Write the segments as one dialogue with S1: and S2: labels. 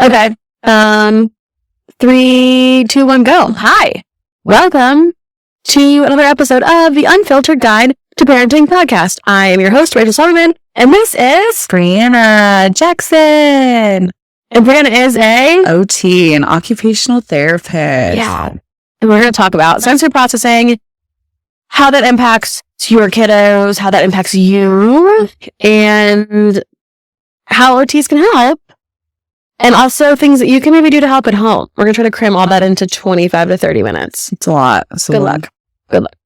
S1: Okay. 3, 2, 1, go. Hi. Welcome to another episode of the Unfiltered Guide to Parenting podcast. I am your host, Rachel Solomon, and this is
S2: Brianna Jackson.
S1: And Brianna is a
S2: OT, an occupational therapist.
S1: Yeah. And we're going to talk about sensory processing, how that impacts your kiddos, how that impacts you, and how OTs can help. And also things that you can maybe do to help at home. We're going to try to cram all that into 25 to 30 minutes.
S2: It's a lot.
S1: Good luck. Good luck.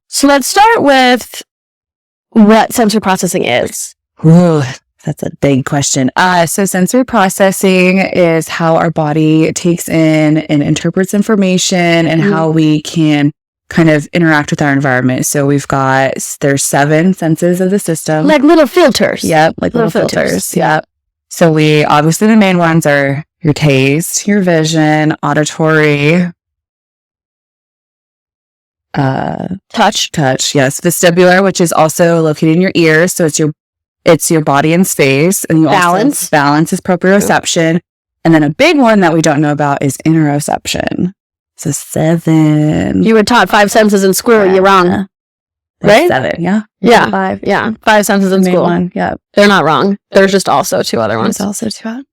S1: So let's start with what sensory processing is.
S2: Ooh, that's a big question. So sensory processing is how our body takes in and interprets information and how we can kind of interact with our environment. So there's 7 senses of the system.
S1: Like little filters.
S2: Yep, like little filters. Yep. So obviously the main ones are your taste, your vision, auditory,
S1: touch,
S2: yes, vestibular, which is also located in your ears. So it's your body and space, and balance is proprioception. And then a big one that we don't know about is interoception. So 7.
S1: You were taught 5 senses in school. You're wrong. Right?
S2: 7, yeah.
S1: Yeah.
S2: 5.
S1: Yeah. 5 senses in school.
S2: One, yeah.
S1: They're not wrong. There's just also 2 other ones.
S2: There's also 2 others.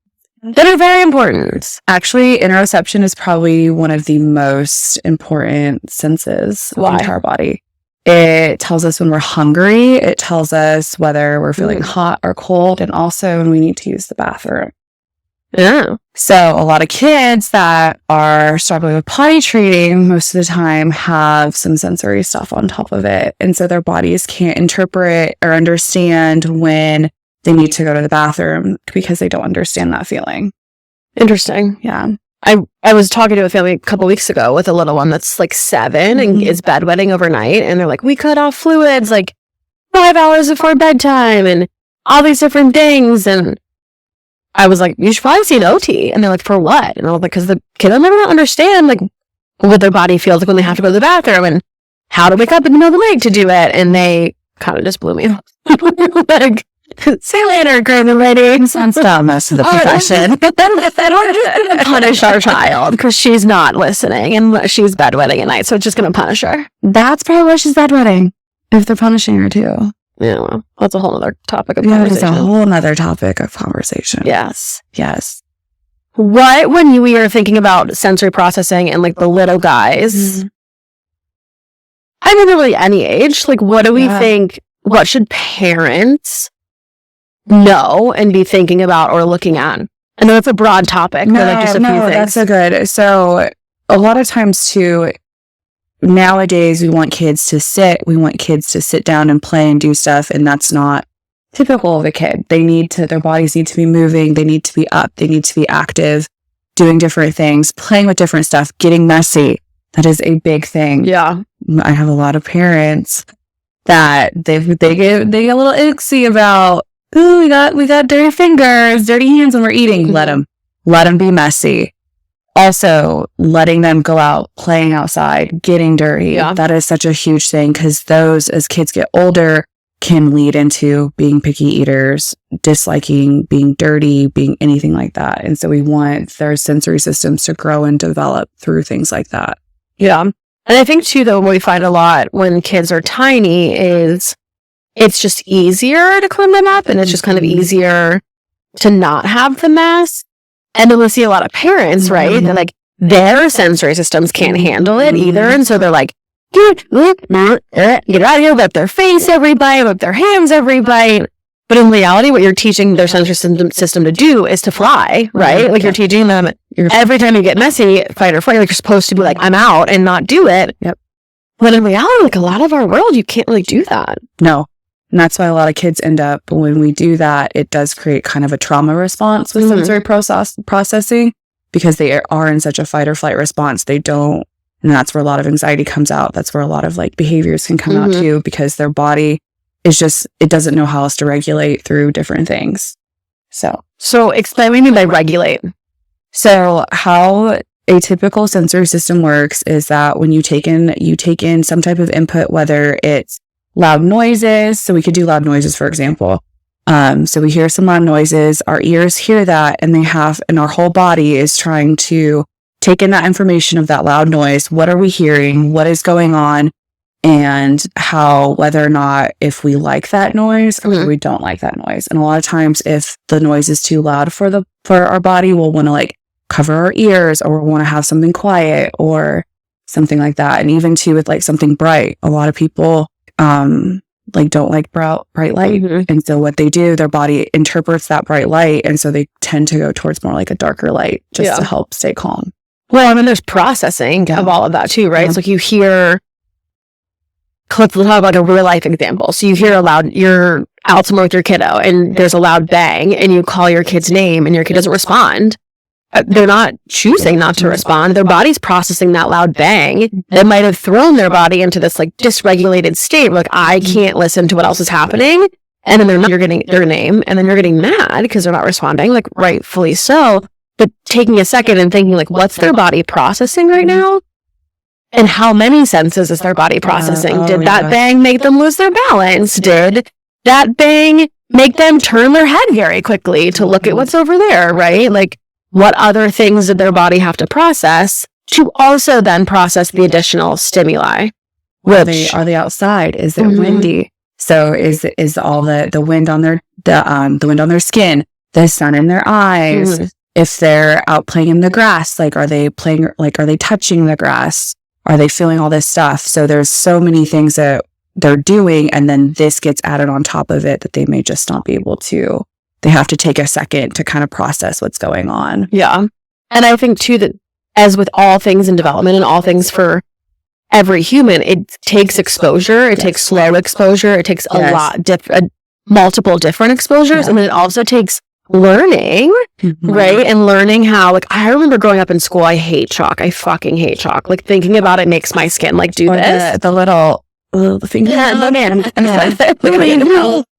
S1: That are very important.
S2: Actually, interoception is probably one of the most important senses of the entire body. It tells us when we're hungry. It tells us whether we're feeling hot or cold, and also when we need to use the bathroom.
S1: Yeah.
S2: So a lot of kids that are struggling with potty training most of the time have some sensory stuff on top of it. And so their bodies can't interpret or understand when they need to go to the bathroom because they don't understand that feeling.
S1: Interesting.
S2: Yeah.
S1: I was talking to a family a couple weeks ago with a little one that's like 7 and is bedwetting overnight. And they're like, we cut off fluids like 5 hours before bedtime and all these different things. And I was like, you should probably see an OT. And they're like, for what? And I was like, because the kid will never understand like what their body feels like when they have to go to the bathroom and how to wake up in the middle of the night to do it. And they kind of just blew me off. Like, see you later, Grandma lady.
S2: Sounds dumb most of the profession.
S1: But then we're just going to punish our child because she's not listening and she's bedwetting at night. So it's just going to punish her.
S2: That's probably why she's bedwetting. If they're punishing her too.
S1: Yeah, well, that's a whole other topic of conversation.
S2: It's a whole other topic of conversation.
S1: Yes.
S2: Yes.
S1: What, when we are thinking about sensory processing and like the little guys, I mean, really any age, like what do we think, what should parents know and be thinking about or looking at? I know it's a broad topic, but like just a few things.
S2: That's so good. So a lot of times too, nowadays we want kids to sit down and play and do stuff, and that's not typical of a kid. Their bodies need to be moving, they need to be up, they need to be active, doing different things, playing with different stuff, getting messy. That is a big thing.
S1: Yeah.
S2: I have a lot of parents that they get a little ixy about, ooh, we got dirty fingers, dirty hands when we're eating. Let them be messy. Also, letting them go out, playing outside, getting dirty. Yeah. That is such a huge thing because those, as kids get older, can lead into being picky eaters, disliking being dirty, being anything like that. And so we want their sensory systems to grow and develop through things like that.
S1: Yeah. And I think too, though, what we find a lot when kids are tiny is it's just easier to clean them up and it's just kind of easier to not have the mess. And then we'll see a lot of parents, right? They're like, their sensory systems can't handle it either. And so they're like, get out of here, wipe their face every bite, wipe their hands every bite. But in reality, what you're teaching their sensory system to do is to fly, right? Like you're teaching them every time you get messy, fight or flight, like you're supposed to be like, I'm out and not do it.
S2: Yep.
S1: But in reality, like a lot of our world, you can't really do that.
S2: No. And that's why a lot of kids end up, when we do that, it does create kind of a trauma response with sensory processing because they are in such a fight or flight response. They don't, and that's where a lot of anxiety comes out. That's where a lot of like behaviors can come out too, because their body is just, it doesn't know how else to regulate through different things. So
S1: explain what you mean by regulate.
S2: So how a typical sensory system works is that when you take in some type of input, whether it's loud noises. So we could do loud noises, for example. So we hear some loud noises, our ears hear that, and our whole body is trying to take in that information of that loud noise. What are we hearing? What is going on? And whether or not, if we like that noise or we don't like that noise. And a lot of times if the noise is too loud for our body, we'll want to like cover our ears, or we'll want to have something quiet or something like that. And even too with like something bright, a lot of people, like don't like bright light. And so what they do, their body interprets that bright light. And so they tend to go towards more like a darker light just to help stay calm.
S1: Well, I mean, there's processing of all of that too, right? It's like you hear, let's talk about a real life example. So you hear you're out somewhere with your kiddo and there's a loud bang and you call your kid's name and your kid doesn't respond. They're not choosing not to respond. Their body's processing that loud bang that might have thrown their body into this like dysregulated state. Like, I can't listen to what else is happening. And then you're getting their name and then you're getting mad because they're not responding, like rightfully so. But taking a second and thinking like, what's their body processing right now? And how many senses is their body processing? Did that bang make them lose their balance? Did that bang make them turn their head very quickly to look at what's over there, right? Like, what other things did their body have to process to also then process the additional stimuli?
S2: Are they outside? Is it windy? So is all the wind on the wind on their skin, the sun in their eyes? If they're out playing in the grass, like are they touching the grass? Are they feeling all this stuff? So there's so many things that they're doing, and then this gets added on top of it that they may just not be able to. They have to take a second to kind of process what's going on.
S1: Yeah. And I think too that as with all things in development and all things for every human, it takes exposure. It takes slow exposure. It takes multiple different exposures. And then it also takes learning, right? And learning how, like, I remember growing up in school, I hate chalk. I fucking hate chalk. Like, thinking about it makes my skin like do this.
S2: The little finger.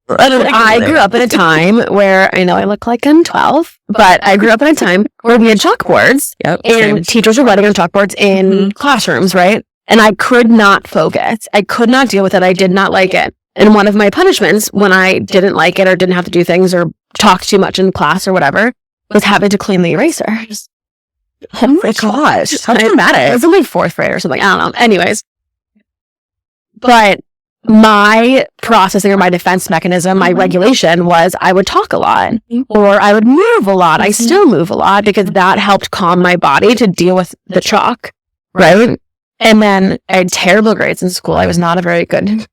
S1: I grew up in a time where, I know I look like I'm 12, but I grew up in a time where we had chalkboards and teachers were writing on chalkboards in classrooms, right? And I could not focus. I could not deal with it. I did not like it. And one of my punishments when I didn't like it or didn't have to do things or talk too much in class or whatever was having to clean the erasers.
S2: Oh my gosh. How dramatic.
S1: It was in like fourth grade or something. I don't know. Anyways. But my processing or my defense mechanism, my regulation was I would talk a lot or I would move a lot. I still move a lot because that helped calm my body to deal with the chalk. Right. And then I had terrible grades in school. I was not a very good,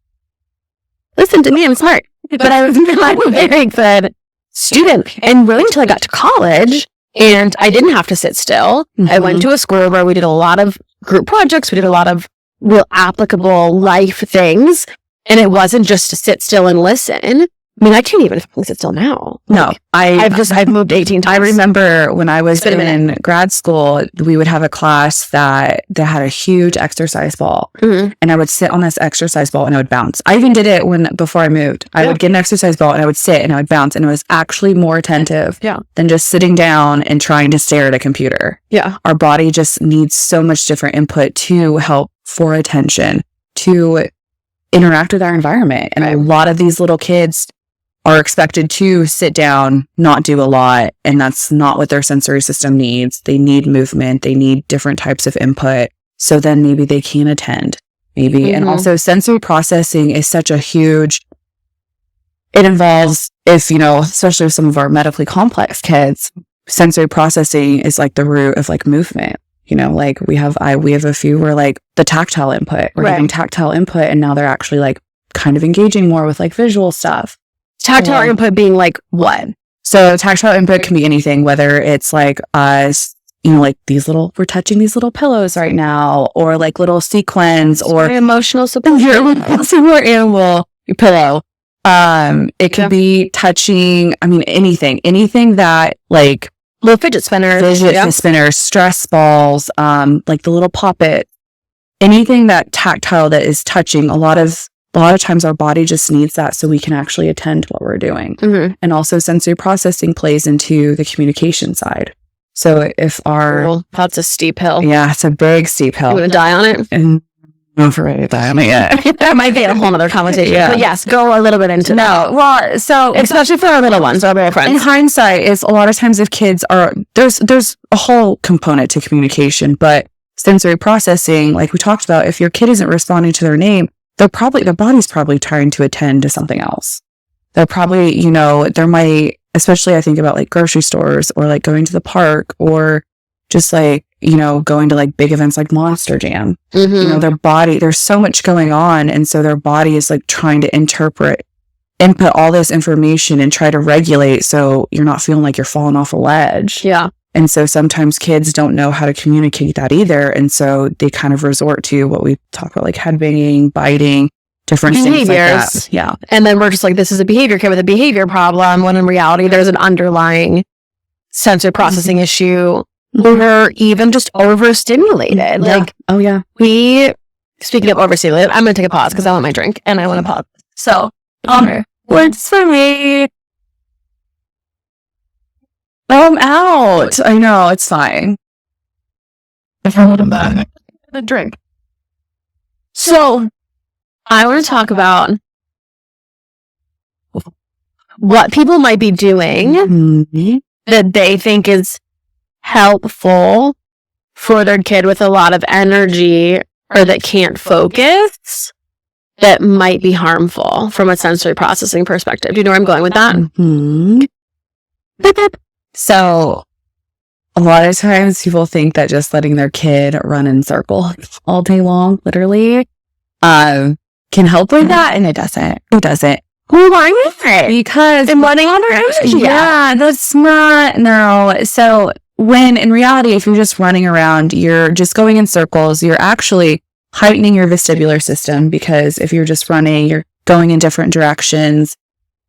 S1: listen to me, I'm smart, but I was not a very good student. And really until I got to college and I didn't have to sit still. I went to a school where we did a lot of group projects. We did a lot of real applicable life things. And it wasn't just to sit still and listen. I mean, I can't even sit still now.
S2: No,
S1: I've moved 18 times.
S2: I remember when I was in grad school, we would have a class that had a huge exercise ball, and I would sit on this exercise ball and I would bounce. I even did it before I moved. I would get an exercise ball and I would sit and I would bounce, and it was actually more attentive than just sitting down and trying to stare at a computer.
S1: Yeah,
S2: our body just needs so much different input to help for attention, to interact with our environment, and a lot of these little kids are expected to sit down, not do a lot, and that's not what their sensory system needs. They need movement. They need different types of input. So then maybe they can attend. Maybe. And also sensory processing is such a huge, it involves, especially with some of our medically complex kids, sensory processing is like the root of like movement. Like we have a few where like the tactile input, we're getting tactile input, and now they're actually like kind of engaging more with like visual stuff.
S1: Tactile input being like what?
S2: So tactile input can be anything, whether it's like us, like we're touching these little pillows right now, or like little sequins, or
S1: emotional support.
S2: Your animal pillow. It could be touching, anything that like
S1: little fidget spinners,
S2: stress balls, like the little poppet, anything that tactile that is touching. A lot of times our body just needs that so we can actually attend to what we're doing. And also sensory processing plays into the communication side. So if that's
S1: a steep hill.
S2: Yeah, it's a big steep hill.
S1: You want to die on it?
S2: And overrated that yet.
S1: That might be a whole other conversation.
S2: Yeah.
S1: But yes, go a little bit into that.
S2: No, well, so
S1: Especially for our little ones, our very
S2: in
S1: friends.
S2: hindsight, is a lot of times if kids are there's a whole component to communication, but sensory processing, like we talked about, if your kid isn't responding to their name, their body's probably trying to attend to something else. They're probably, there might, especially I think about like grocery stores or like going to the park or just like, going to like big events like Monster Jam. Their body, there's so much going on. And so their body is like trying to input all this information and try to regulate so you're not feeling like you're falling off a ledge.
S1: Yeah.
S2: And so sometimes kids don't know how to communicate that either. And so they kind of resort to what we talk about, like headbanging, biting, different things like that. Yeah.
S1: And then we're just like, this is a behavior kid with a behavior problem, when in reality, there's an underlying sensory processing issue or even just overstimulated.
S2: Yeah.
S1: Like,
S2: oh, yeah.
S1: Speaking of overstimulated, I'm going to take a pause because I want my drink and I want to pause. So,
S2: words for me. Oh, I'm out. I know, it's fine.
S1: The drink. So, I want to talk about what people might be doing that they think is helpful for their kid with a lot of energy or that can't focus, that might be harmful from a sensory processing perspective. Do you know where I'm going with that?
S2: So a lot of times people think that just letting their kid run in circles all day long, literally, can help with that. And it doesn't. It doesn't.
S1: Why not?
S2: Because
S1: I'm running on their energy.
S2: Yeah, that's not. No. So when in reality, if you're just running around, you're just going in circles, you're actually heightening your vestibular system, because if you're just running, you're going in different directions.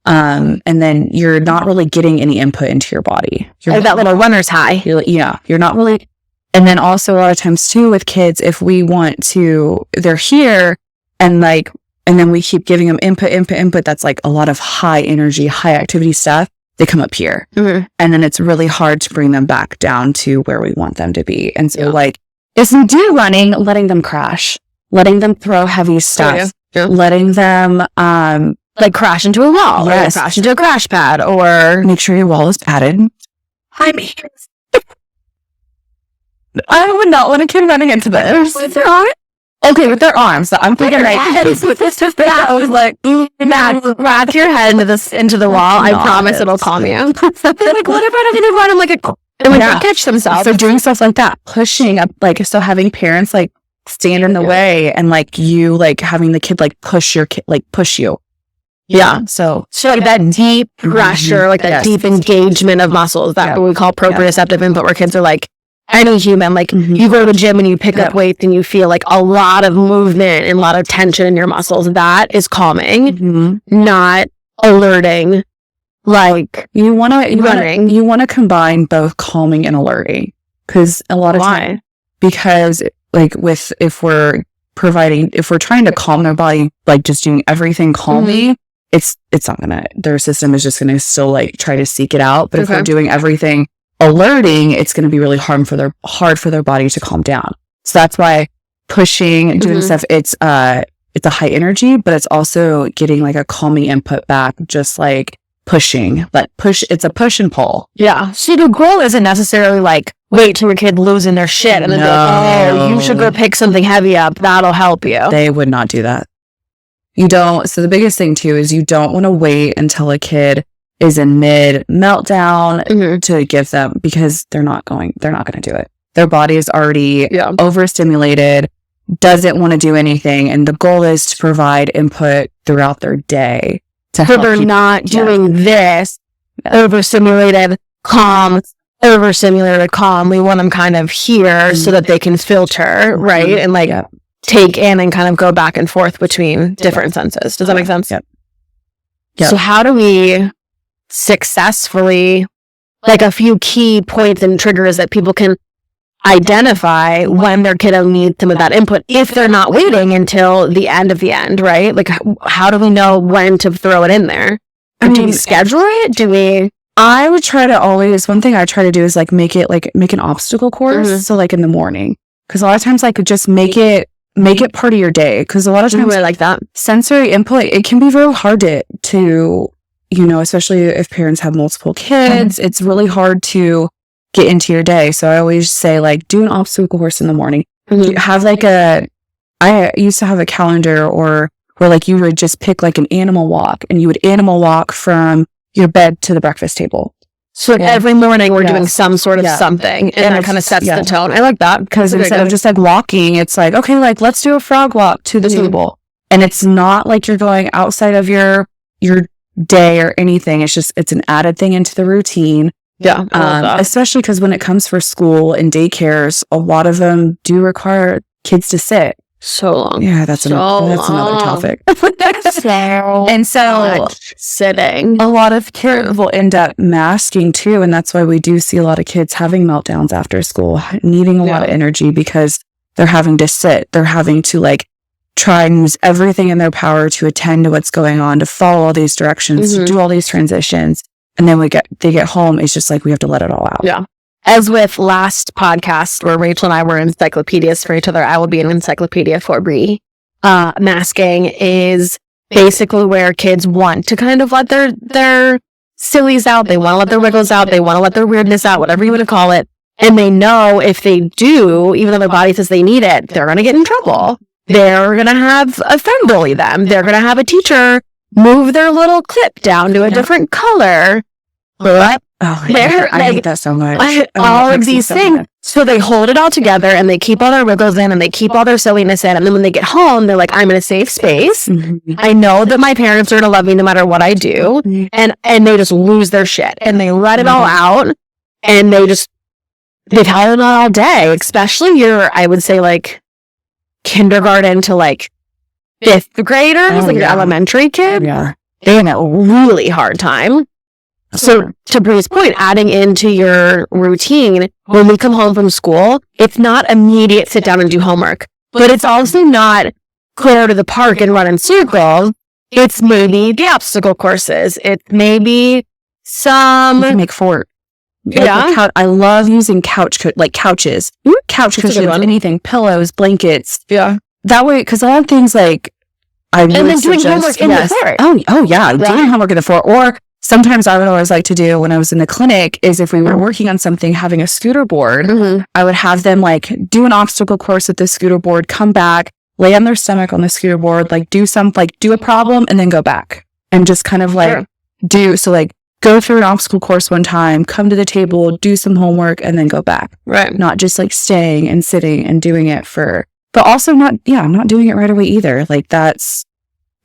S2: And then you're not really getting any input into your body. You're
S1: like that little runner's high.
S2: You're not really. And then also a lot of times too with kids, if we want to, they're here and then we keep giving them input. That's like a lot of high energy, high activity stuff. They come up here. And then it's really hard to bring them back down to where we want them to be. And so if we do running, letting them crash, letting them throw heavy stuff, letting them,
S1: like crash into a wall, or crash into a crash pad, or
S2: make sure your wall is padded. I mean, I would not want a kid running into this. With their arms? Okay, with their arms. So I'm thinking like, I was like,
S1: wrap your head into the wall. I promise it'll calm you. Like, what about if they run like a catch themselves?
S2: So doing stuff like that, pushing up, like, so having parents like stand in the way and like you like having the kid like push your kid, like push you. Yeah. So
S1: like that deep pressure, like that deep engagement of muscles, that what we call proprioceptive input, where kids are like, any human, like you go to the gym and you pick up weights and you feel like a lot of movement and a lot of tension in your muscles. That is calming, not alerting. Like
S2: you want to combine both calming and alerting, because a lot of time, because like if we're trying to calm their body, like just doing everything calmly, it's not gonna, their system is just gonna still like try to seek it out. But if we're doing everything alerting, it's going to be really hard for their body to calm down. So that's why pushing, doing stuff, it's a high energy, but it's also getting like a calming input back, just like pushing. It's a push and pull.
S1: Yeah. See, the goal isn't necessarily like wait till your kid losing their shit and then you should go pick something heavy up. That'll help you.
S2: They would not do that. You don't. So the biggest thing too is you don't want to wait until a kid is in mid meltdown to give them, because they're not going to do it. Their body is already overstimulated, doesn't want to do anything. And the goal is to provide input throughout their day.
S1: So they're not doing this overstimulated, calm. We want them kind of here so that they can filter, right? And like take in and kind of go back and forth between different senses. Does that make sense?
S2: Yep.
S1: So how do we successfully, like a few key points and triggers that people can identify when their kiddo needs some of that input, if they're not waiting until the end of the end, right? Like, how do we know when to throw it in there? Do we schedule it?
S2: I would try to always, one thing I try to do is like make an obstacle course. So like in the morning, because a lot of times I could just make it make it part of your day. Because a lot of times,
S1: I like that.
S2: Sensory input, it can be very hard to, you know, especially if parents have multiple kids, it's really hard to get into your day. So I always say, like, do an obstacle course in the morning. Have like I used to have a calendar where like you would just pick like an animal walk, and you would animal walk from your bed to the breakfast table.
S1: So like every morning we're doing some sort of something, and that kind of sets the tone. I like that,
S2: because instead of just like walking, it's like, okay, like let's do a frog walk to the table. And it's not like you're going outside of your day or anything. It's just, it's an added thing into the routine.
S1: Yeah.
S2: Especially because when it comes for school and daycares, a lot of them do require kids to sit.
S1: So long.
S2: Yeah, that's another topic. And so
S1: sitting.
S2: A lot of kids will end up masking too. And that's why we do see a lot of kids having meltdowns after school, needing a lot of energy because they're having to sit. They're having to like try and use everything in their power to attend to what's going on, to follow all these directions, to do all these transitions. And then they get home. It's just like we have to let it all out.
S1: Yeah. As with last podcast where Rachel and I were encyclopedias for each other, I will be an encyclopedia for Brie. Masking is basically where kids want to kind of let their sillies out. They want to let their wiggles out. They want to let their weirdness out, whatever you want to call it. And they know if they do, even though their body says they need it, they're going to get in trouble. They're going to have a friend bully them. They're going to have a teacher move their little clip down to a different color. But
S2: I hate that so much.
S1: All of these things. So they hold it all together and they keep all their wiggles in and they keep all their silliness in. And then when they get home, they're like, I'm in a safe space. I know that my parents are going to love me no matter what I do. And they just lose their shit and they let it all out. And they've had it all day, especially I would say like kindergarten to like 5th graders, your elementary kid.
S2: Yeah.
S1: They have a really hard time. So to Brie's point, adding into your routine, when we come home from school, it's not immediate sit down and do homework, but it's also not go to the park and run in circles. It's maybe the obstacle courses. It's maybe some...
S2: You can make fort.
S1: Yeah.
S2: I love using couches, couch cushions, anything, pillows, blankets.
S1: Yeah.
S2: That way, because a lot of things like...
S1: And then doing homework in the fort.
S2: Oh yeah, doing homework in the fort. Or sometimes I would always like to do when I was in the clinic is if we were working on something, having a scooter board, I would have them like do an obstacle course at the scooter board, come back, lay on their stomach on the scooter board, like do a problem and then go back and just kind of like go through an obstacle course one time, come to the table, do some homework and then go back.
S1: Right.
S2: Not just like staying and sitting and doing it but also not doing it right away either. Like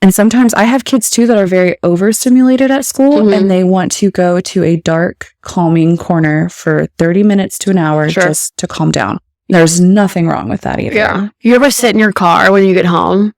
S2: and sometimes I have kids too that are very overstimulated at school and they want to go to a dark, calming corner for 30 minutes to an hour just to calm down. There's nothing wrong with that either.
S1: Yeah. You ever sit in your car when you get home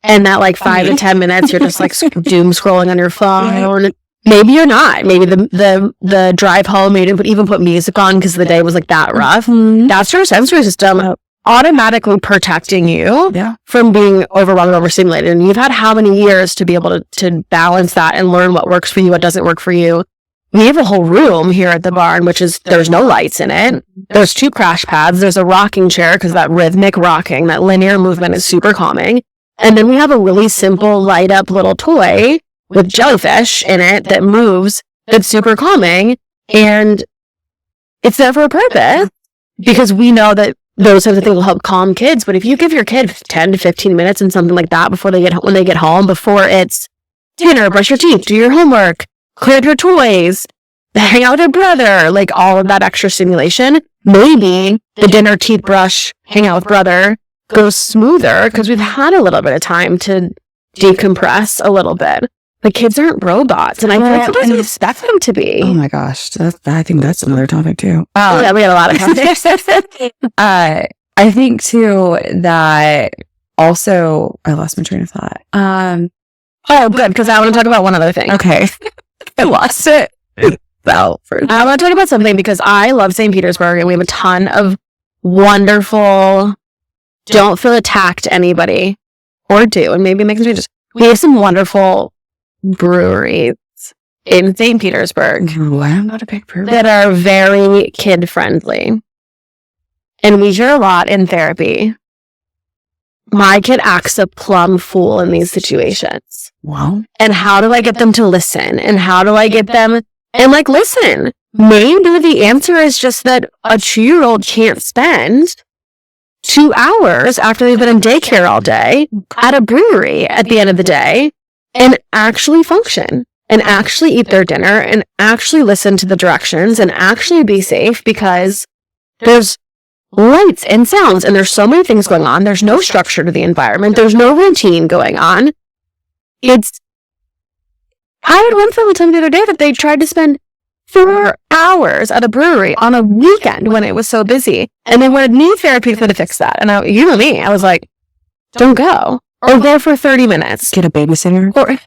S1: and that like 5 to 10 minutes, you're just like doom scrolling on your phone? Maybe you're not. Maybe the drive home, you didn't even put music on because the day was like that rough. That's your sensory system automatically protecting you from being overwhelmed and overstimulated. And you've had how many years to be able to balance that and learn what works for you, what doesn't work for you. We have a whole room here at the barn, which is, there's no lights in it. There's 2 crash pads. There's a rocking chair because that rhythmic rocking, that linear movement is super calming. And then we have a really simple light up little toy with jellyfish in it that moves, that's super calming. And it's there for a purpose because we know that those types of things will help calm kids. But if you give your kid 10 to 15 minutes and something like that when they get home, before it's dinner, brush your teeth, do your homework, clear up your toys, hang out with your brother, like all of that extra stimulation, maybe the dinner, teeth, brush, hang out with brother goes smoother because we've had a little bit of time to decompress a little bit. The kids aren't robots, and I think sometimes we expect them to be.
S2: Oh my gosh, I think that's another topic too.
S1: Yeah, we had a lot of topics.
S2: I think too that also I lost my train of thought.
S1: Oh, good, because I want to talk about one other thing.
S2: Okay, I lost it.
S1: I want to talk about something because I love St. Petersburg, and we have a ton of wonderful. Don't feel attacked, anybody, or do, and maybe make some changes. We have some wonderful breweries in St. Petersburg.
S2: I'm not a big brewery.
S1: That are very kid friendly. And we hear a lot in therapy my kid acts a plumb fool in these situations.
S2: Well,
S1: And how do I get them to listen? And how do I get them and like, listen, maybe the answer is just that a 2-year-old can't spend 2 hours after they've been in daycare all day at a brewery at the end of the day and actually function and actually eat their dinner and actually listen to the directions and actually be safe, because there's lights and sounds and there's so many things going on. There's no structure to the environment. There's no routine going on. I had one family tell me the other day that they tried to spend 4 hours at a brewery on a weekend when it was so busy, and they wanted me therapy to fix that. And you know me, I was like, don't go. Or go for 30 minutes.
S2: get a babysitter.
S1: Or,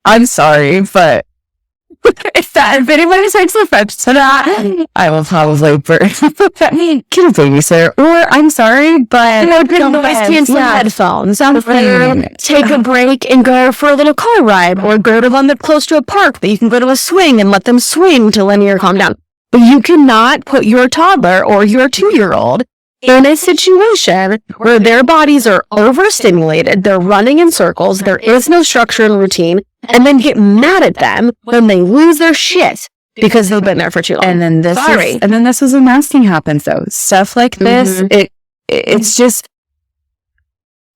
S2: I'm sorry, but if anybody takes offense to that, I will probably burn. Get a babysitter. Or I'm sorry, but
S1: don't cancel headphones.
S2: Something.
S1: Take a break and go for a little car ride, or go to one that's close to a park that you can go to a swing and let them swing till linear calm down. But you cannot put your toddler or your 2-year-old in a situation where their bodies are overstimulated, they're running in circles, there is no structure and routine, and then get mad at them when they lose their shit because they've been there for too long.
S2: And then this is when masking happens, though. Stuff like this, it's just,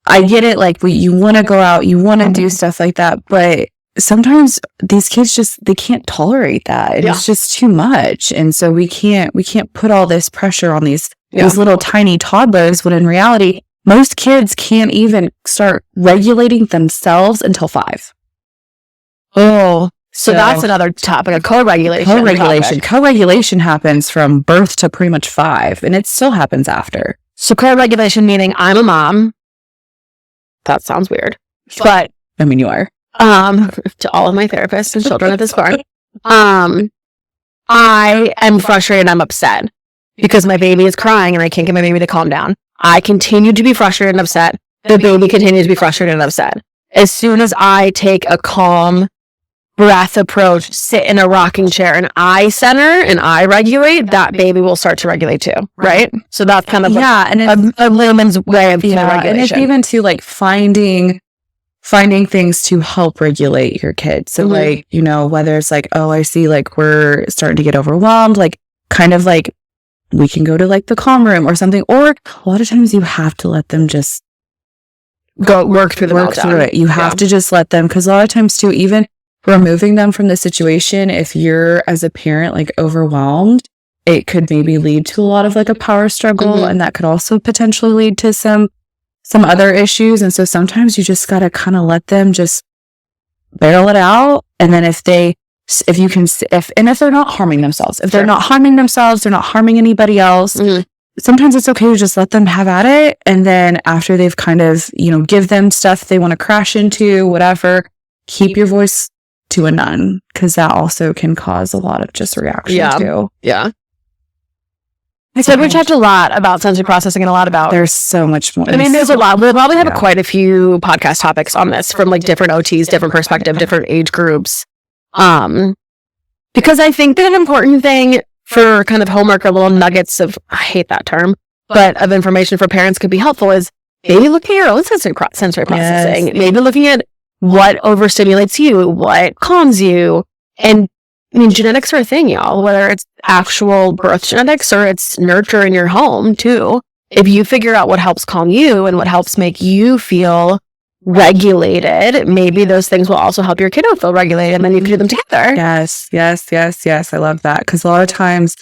S2: I get it. Like, you want to go out, you want to do stuff like that, but sometimes these kids they can't tolerate that. It's just too much. And so we can't put all this pressure on these little tiny toddlers, when in reality, most kids can't even start regulating themselves until 5.
S1: Oh, so that's another topic, a co-regulation.
S2: Co-regulation happens from birth to pretty much 5, and it still happens after.
S1: So co-regulation meaning I'm a mom. That sounds weird. But
S2: I mean, you are.
S1: To all of my therapists and children at this bar, I am frustrated, I'm upset because my baby is crying and I can't get my baby to calm down. I continue to be frustrated and upset. The baby continues to be frustrated and upset. As soon as I take a calm breath approach, sit in a rocking chair, and I center and I regulate, that baby will start to regulate too, right? So that's kind of a layman's way of regulation.
S2: And it's even to like finding things to help regulate your kid. So like, whether it's like, oh, I see like we're starting to get overwhelmed, like kind of like we can go to like the calm room or something. Or a lot of times you have to let them just
S1: go work through
S2: it. You have to just let them, because a lot of times too, even removing them from the situation, if you're as a parent like overwhelmed, it could maybe lead to a lot of like a power struggle, and that could also potentially lead to some other issues. And so sometimes you just got to kind of let them just barrel it out. And then if they're not harming themselves, they're not harming anybody else, sometimes it's okay to just let them have at it. And then after they've kind of, give them stuff they want to crash into, whatever, keep your voice to a none, because that also can cause a lot of just reaction too.
S1: Yeah. I said we talked a lot about sensory processing and a lot about...
S2: There's so much more.
S1: I mean, there's a lot. We'll probably have quite a few podcast topics on this from like different OTs, different perspective, different age groups. Because I think that an important thing for kind of homework or little nuggets of, I hate that term, but of information for parents could be helpful is maybe looking at your own sensory processing, maybe looking at what overstimulates you, what calms you. And I mean, genetics are a thing, y'all, whether it's actual birth genetics or it's nurture in your home too. If you figure out what helps calm you and what helps make you feel regulated, maybe those things will also help your kiddo feel regulated, and then you can do them together.
S2: Yes. I love that, because a lot of times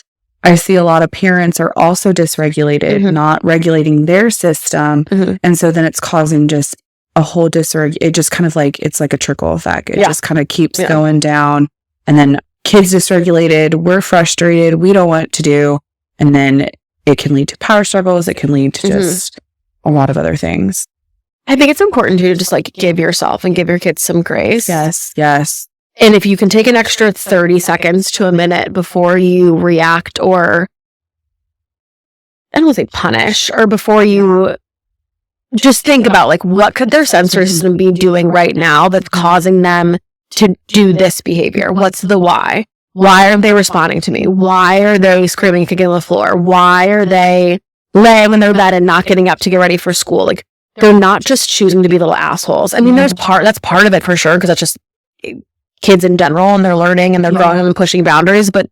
S2: I see a lot of parents are also dysregulated, not regulating their system. And so then it's causing just a whole it just kind of like, it's like a trickle effect. It just kind of keeps going down, and then kids dysregulated, we're frustrated, we don't know what to do. And then it can lead to power struggles. It can lead to just a lot of other things.
S1: I think it's important to just like give yourself and give your kids some grace.
S2: Yes.
S1: And if you can take an extra 30 seconds to a minute before you react, or I don't want to say punish, or before you just think about like, what could their sensory system be doing right now that's causing them to do this behavior? What's the why? Why are they responding to me? Why are they screaming, kicking on the floor? Why are they laying in their bed and not getting up to get ready for school. Like, they're not just choosing to be little assholes. I mean, that's part of it for sure, because that's just kids in general, and they're learning and they're growing and pushing boundaries. But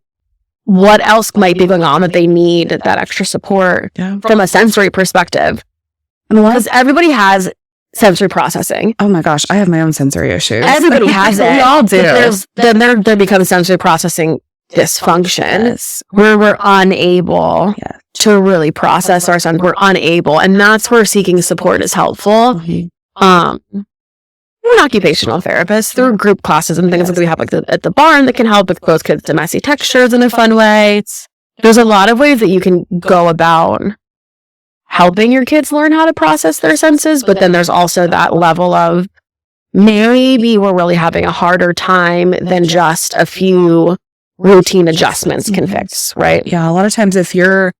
S1: what else might be going on that they need that extra support from a sensory perspective? Because everybody has sensory processing.
S2: Oh my gosh, I have my own sensory issues.
S1: Everybody has it.
S2: We all do.
S1: Then there becomes sensory processing dysfunction where we're unable to really process our sense. We're unable, and that's where seeking support is helpful. An occupational therapist through group classes and things that we have like at the barn that can help expose kids to messy textures in a fun way. There's a lot of ways that you can go about helping your kids learn how to process their senses, but then there's also that level of maybe we're really having a harder time than just a few routine adjustments can fix, right?
S2: Yeah, a lot of times if you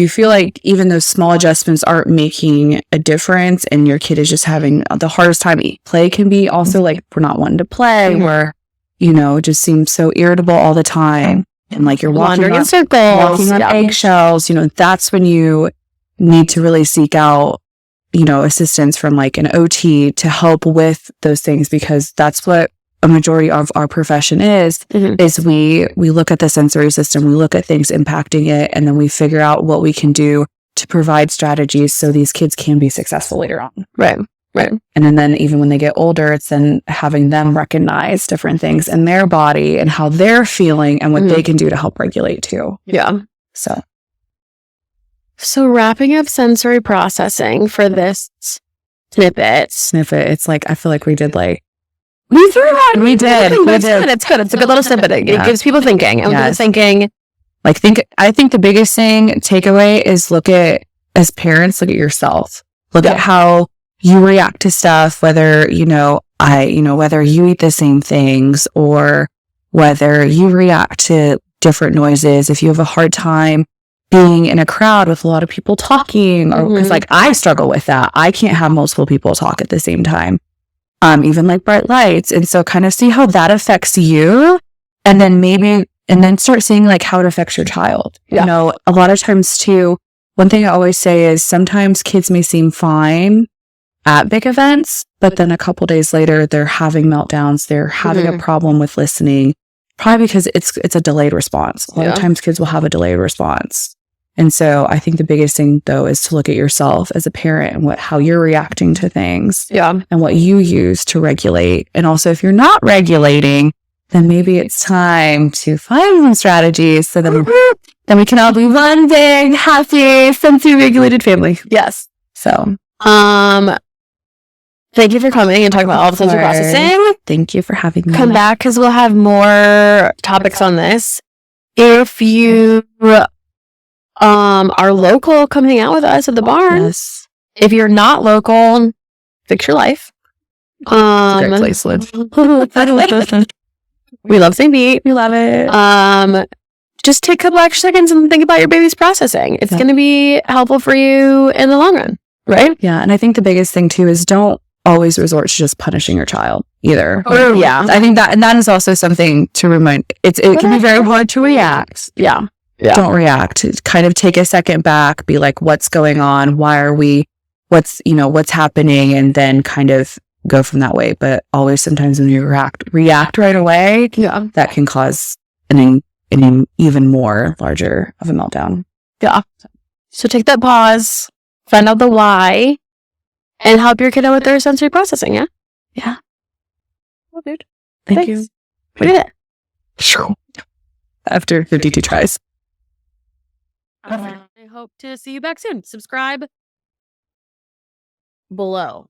S2: feel like even those small adjustments aren't making a difference and your kid is just having the hardest time, play can be also like we're not wanting to play, where, it just seems so irritable all the time. And like you're wandering in circles, walking on eggshells, that's when you need to really seek out, assistance from like an OT to help with those things, because that's what a majority of our profession is we look at the sensory system, we look at things impacting it, and then we figure out what we can do to provide strategies so these kids can be successful later on.
S1: Right.
S2: And then even when they get older, it's then having them recognize different things in their body and how they're feeling and what they can do to help regulate too.
S1: Yeah.
S2: So
S1: wrapping up sensory processing for this snippet.
S2: It's like, I feel like we did like,
S1: we did.
S2: It's
S1: good. It's a good little snippet. It gives people thinking. And thinking.
S2: Like, I think the biggest takeaway is as parents, look at yourself. Look at how you react to stuff, whether, whether you eat the same things or whether you react to different noises. If you have a hard time being in a crowd with a lot of people talking, or because like I struggle with that. I can't have multiple people talk at the same time. Even like bright lights. And so kind of see how that affects you, and then start seeing like how it affects your child. A lot of times too, one thing I always say is sometimes kids may seem fine at big events, but then a couple days later, they're having meltdowns. They're having a problem with listening, probably because it's a delayed response. A lot of times kids will have a delayed response. And so I think the biggest thing though is to look at yourself as a parent and how you're reacting to things and what you use to regulate. And also if you're not regulating, then maybe it's time to find some strategies so that then we can all be one big, happy, sensory regulated family.
S1: Yes.
S2: So,
S1: thank you for coming and talking about all the sensory processing.
S2: Thank you for having me.
S1: Come back because we'll have more topics on this. If you are local, come hang out with us at the barn.
S2: Yes.
S1: If you're not local, fix your life.
S2: It's a great place to live.
S1: We love St. Pete.
S2: We love it.
S1: Just take a couple extra seconds and think about your baby's processing. It's going to be helpful for you in the long run, right?
S2: Yeah, and I think the biggest thing too is don't always resort to just punishing your child either.
S1: Yeah.
S2: I think that is also something to remind. It can be very hard to react.
S1: Yeah.
S2: Don't react. Kind of take a second back, be like, what's going on? Why are we, what's happening? And then kind of go from that way. But always sometimes when you react right away, that can cause an even more larger of a meltdown.
S1: Yeah. So take that pause, find out the why, and help your kiddo with their sensory processing. Yeah.
S2: Yeah.
S1: Well, dude.
S2: Thank you.
S1: We did it.
S2: After 52 tries.
S1: I hope to see you back soon. Subscribe below.